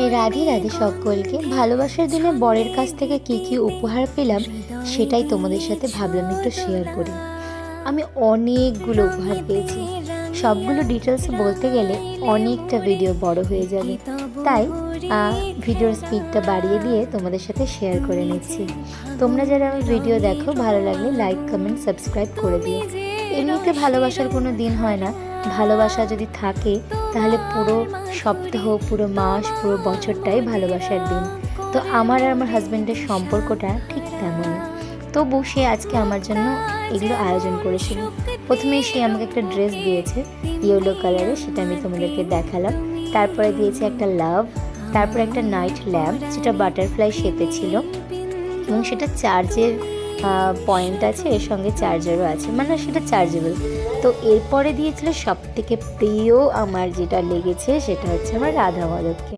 এই রাধে রাধে সকলকে। ভালোবাসার দিনে বরের কাছ থেকে কি কি উপহার পেলাম সেটাই তোমাদের সাথে ভাবলাম একটু শেয়ার করি। আমি অনেকগুলো উপহার পেয়েছি, সবগুলো ডিটেলসে বলতে গেলে অনেকটা ভিডিও বড় হয়ে যাবে, তাই ভিডিওর স্পিডটা বাড়িয়ে দিয়ে তোমাদের সাথে শেয়ার করে নিচ্ছি। তোমরা যারা আমার ভিডিও দেখো, ভালো লাগলে লাইক কমেন্ট সাবস্ক্রাইব করে দিও। এমনিতে ভালোবাসার কোনো দিন হয় না, ভালোবাসা যদি থাকে তাহলে পুরো সপ্তাহ, পুরো মাস, পুরো বছরটাই ভালোবাসার দিন। তো আমার আর আমার হাজব্যান্ডের সম্পর্কটা ঠিক তেমনই। তবু সে আজকে আমার জন্য এগুলো আয়োজন করেছিল। প্রথমেই সে আমাকে একটা ড্রেস দিয়েছে ইয়েলো কালারে, সেটা আমি তোমাদেরকে দেখালাম। তারপরে দিয়েছে একটা লাভ, তারপরে একটা নাইট ল্যাম্প যেটা বাটারফ্লাই শেপে ছিল এবং সেটা চার্জের পয়েন্ট আছে, এর সঙ্গে চার্জারও আছে, মানে সেটা চার্জেবল। তো এরপরে দিয়েছিল সব থেকে প্রিয় আমার যেটা লেগেছে, সেটা হচ্ছে আমার রাধা মাধবকে।